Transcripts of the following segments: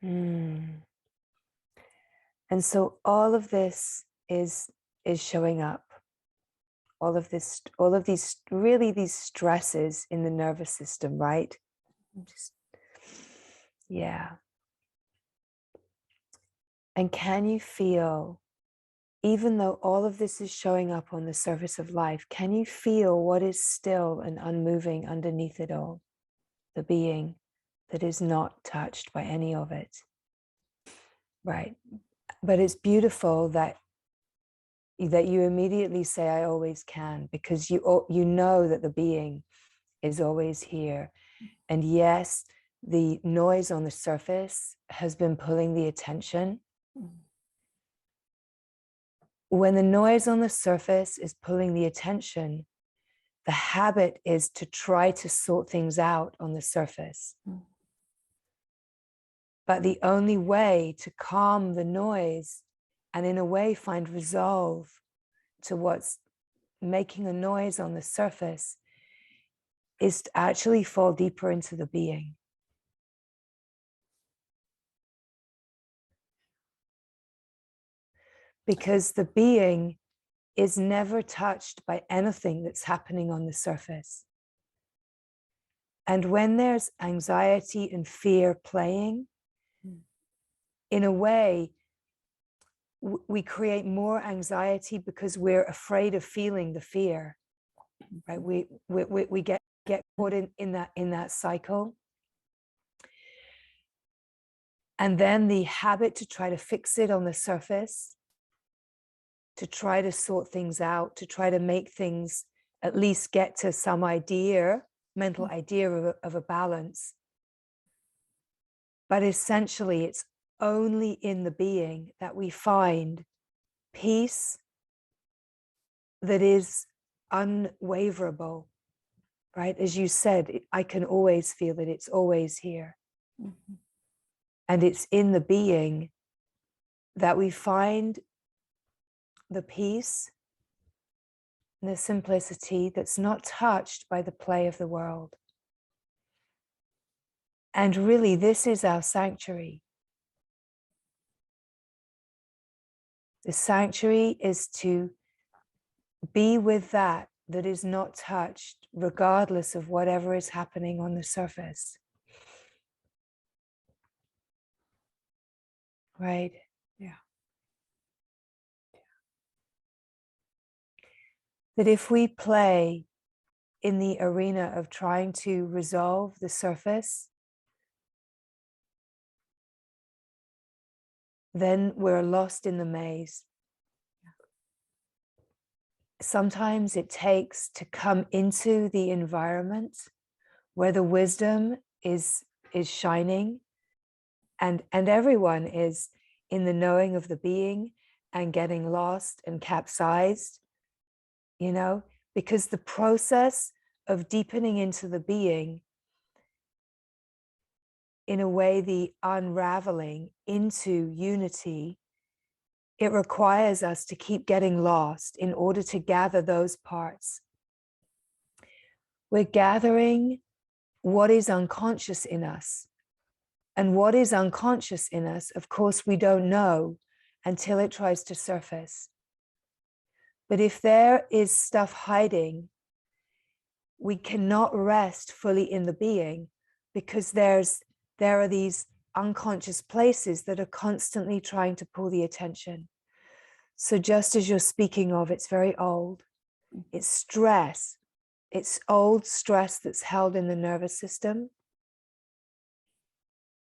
Mm. And so all of this is showing up. All of these really these stresses in the nervous system, right? Just, yeah. And can you feel, even though all of this is showing up on the surface of life, can you feel what is still and unmoving underneath it all? The being that is not touched by any of it. Right. But it's beautiful that you immediately say, I always can, because you know that the being is always here. And yes, the noise on the surface has been pulling the attention. When the noise on the surface is pulling the attention, the habit is to try to sort things out on the surface. But the only way to calm the noise and in a way find resolve to what's making a noise on the surface is to actually fall deeper into the being. Because the being is never touched by anything that's happening on the surface. And when there's anxiety and fear playing, in a way, we create more anxiety because we're afraid of feeling the fear, right? We get caught in that cycle. And then the habit to try to fix it on the surface, to try to sort things out, to try to make things at least get to some idea, mental idea of a balance. But essentially, it's only in the being that we find peace that is unwaverable, right? As you said, I can always feel that it's always here. Mm-hmm. And it's in the being that we find the peace and the simplicity that's not touched by the play of the world. And really, this is our sanctuary. The sanctuary is to be with that is not touched, regardless of whatever is happening on the surface. Right? Yeah. That if we play in the arena of trying to resolve the surface, then we're lost in the maze. Sometimes it takes to come into the environment where the wisdom is shining, and everyone is in the knowing of the being and getting lost and capsized, because the process of deepening into the being, in a way, the unraveling into unity, it requires us to keep getting lost in order to gather those parts. We're gathering what is unconscious in us. And what is unconscious in us, of course, we don't know until it tries to surface. But if there is stuff hiding, we cannot rest fully in the being, because there are these unconscious places that are constantly trying to pull the attention. So just as you're speaking of, it's very old. It's stress. It's old stress that's held in the nervous system.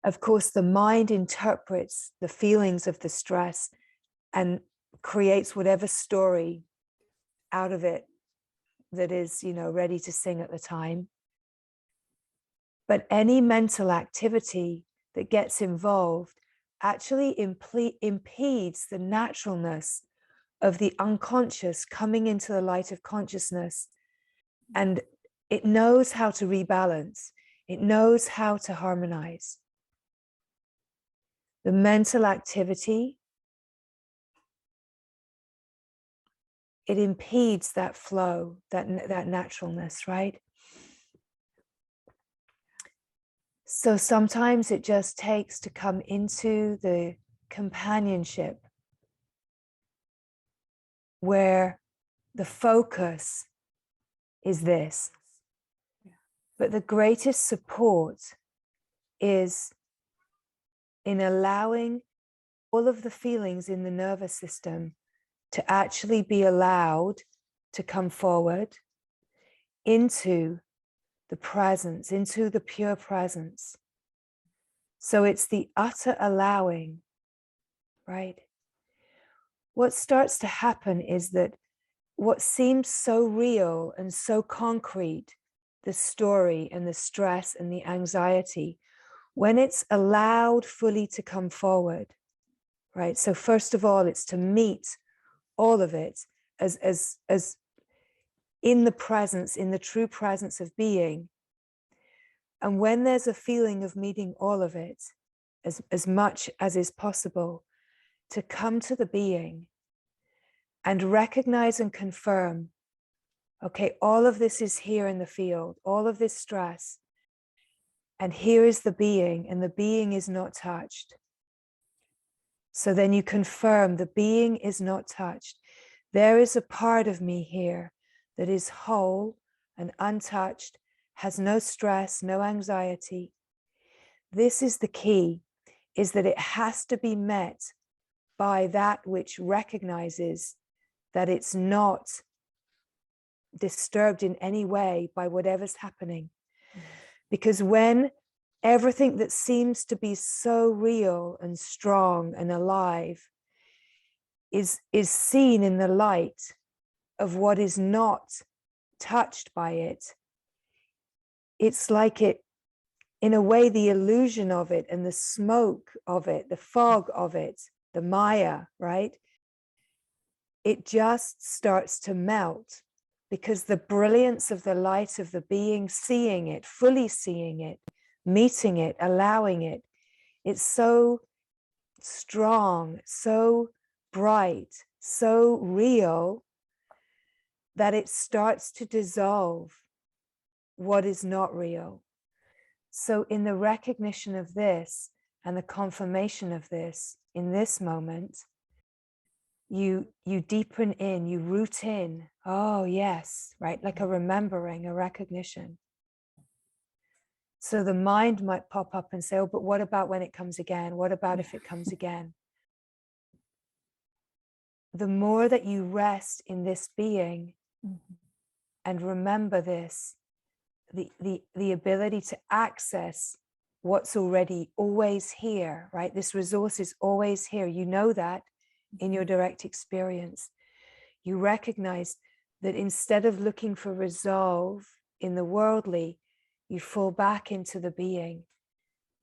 Of course, the mind interprets the feelings of the stress and creates whatever story out of it that is, ready to sing at the time. But any mental activity that gets involved actually impedes the naturalness of the unconscious coming into the light of consciousness. And it knows how to rebalance. It knows how to harmonize. The mental activity, it impedes that flow, that naturalness, right? So sometimes it just takes to come into the companionship where the focus is this. But the greatest support is in allowing all of the feelings in the nervous system to actually be allowed to come forward into the presence, into the pure presence. So it's the utter allowing, right? What starts to happen is that what seems so real and so concrete, the story and the stress and the anxiety, when it's allowed fully to come forward, right? So first of all, it's to meet all of it as in the presence, in the true presence of being. And when there's a feeling of meeting all of it, as much as is possible, to come to the being and recognize and confirm, okay, all of this is here in the field, all of this stress, and here is the being, and the being is not touched. So then you confirm the being is not touched. There is a part of me here that is whole and untouched, has no stress, no anxiety. This is the key, is that it has to be met by that which recognizes that it's not disturbed in any way by whatever's happening. Because when everything that seems to be so real and strong and alive is seen in the light of what is not touched by it, it's like it, in a way, the illusion of it and the smoke of it, the fog of it, the Maya, right? It just starts to melt because the brilliance of the light of the being, seeing it, fully seeing it, meeting it, allowing it, it's so strong, so bright, so real that it starts to dissolve what is not real. So in the recognition of this and the confirmation of this in this moment, you deepen in, you root in. Oh yes, right? Like a remembering, a recognition. So the mind might pop up and say, oh, but what about when it comes again? What about if it comes again? The more that you rest in this being and remember this, the ability to access what's already always here, right? This resource is always here. You know that in your direct experience. You recognize that instead of looking for resolve in the worldly, you fall back into the being.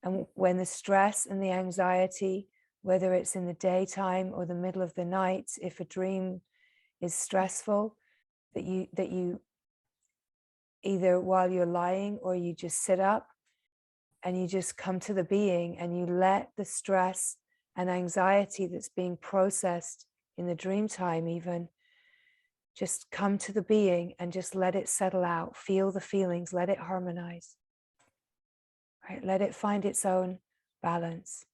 And when the stress and the anxiety, whether it's in the daytime or the middle of the night, if a dream is stressful, that you either while you're lying or you just sit up and you just come to the being and you let the stress and anxiety that's being processed in the dream time even just come to the being and just let it settle out. Feel the feelings, let it harmonize, right? Let it find its own balance.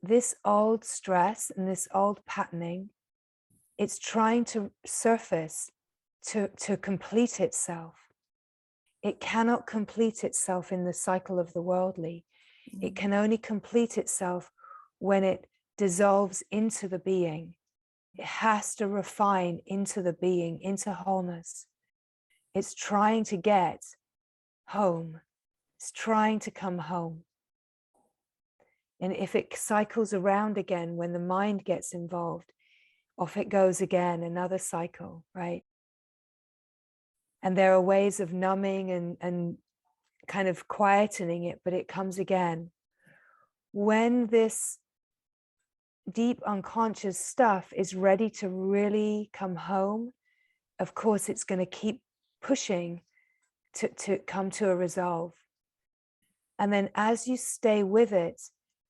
This old stress and this old patterning, it's trying to surface to complete itself. It cannot complete itself in the cycle of the worldly. It can only complete itself when it dissolves into the being. It has to refine into the being, into wholeness. It's trying to get home. It's trying to come home. And if it cycles around again, when the mind gets involved, off it goes again, another cycle, right? And there are ways of numbing and kind of quietening it, but it comes again. When this deep unconscious stuff is ready to really come home, of course, it's going to keep pushing to come to a resolve. And then as you stay with it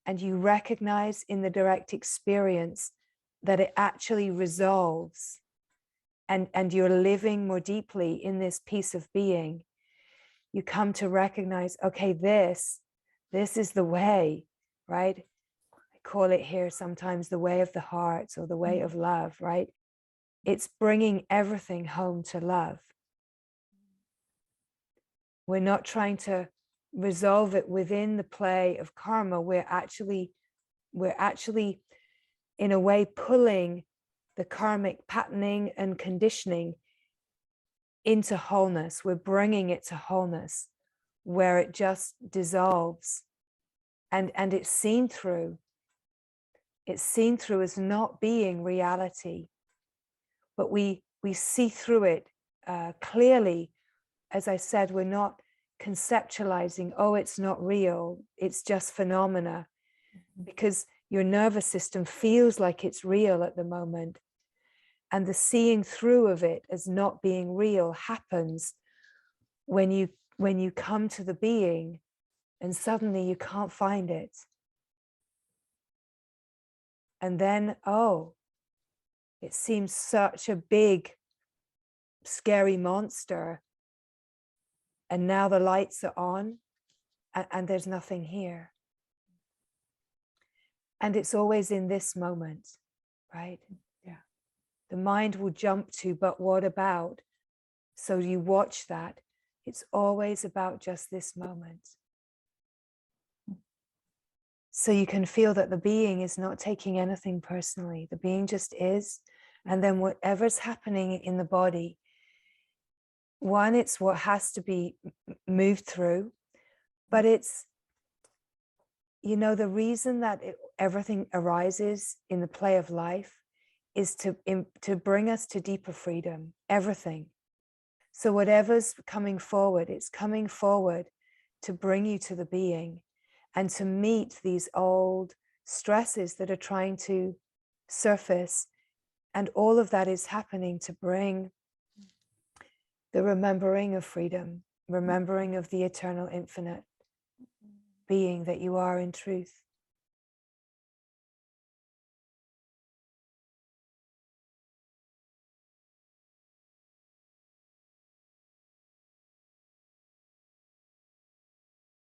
and you recognize in the direct experience that it actually resolves and you're living more deeply in this piece of being, you come to recognize, okay, this is the way, right? I call it here sometimes the way of the heart or the way of love, right? It's bringing everything home to love. We're not trying to resolve it within the play of karma. We're actually in a way pulling the karmic patterning and conditioning into wholeness. We're bringing it to wholeness where it just dissolves and it's seen through. It's seen through as not being reality, but we see through it clearly. As I said, we're not conceptualizing, oh, it's not real, it's just phenomena, because your nervous system feels like it's real at the moment. And the seeing through of it as not being real happens when you come to the being and suddenly you can't find it. And then, oh, it seems such a big, scary monster. And now the lights are on and there's nothing here. And it's always in this moment, right? Yeah. The mind will jump to, but what about? So you watch that. It's always about just this moment. So you can feel that the being is not taking anything personally. The being just is. And then whatever's happening in the body, one, it's what has to be moved through, but it's, you know, the reason that everything arises in the play of life is to bring us to deeper freedom, everything. So whatever's coming forward, it's coming forward to bring you to the being and to meet these old stresses that are trying to surface. And all of that is happening to bring the remembering of freedom, remembering of the eternal infinite being that you are in truth.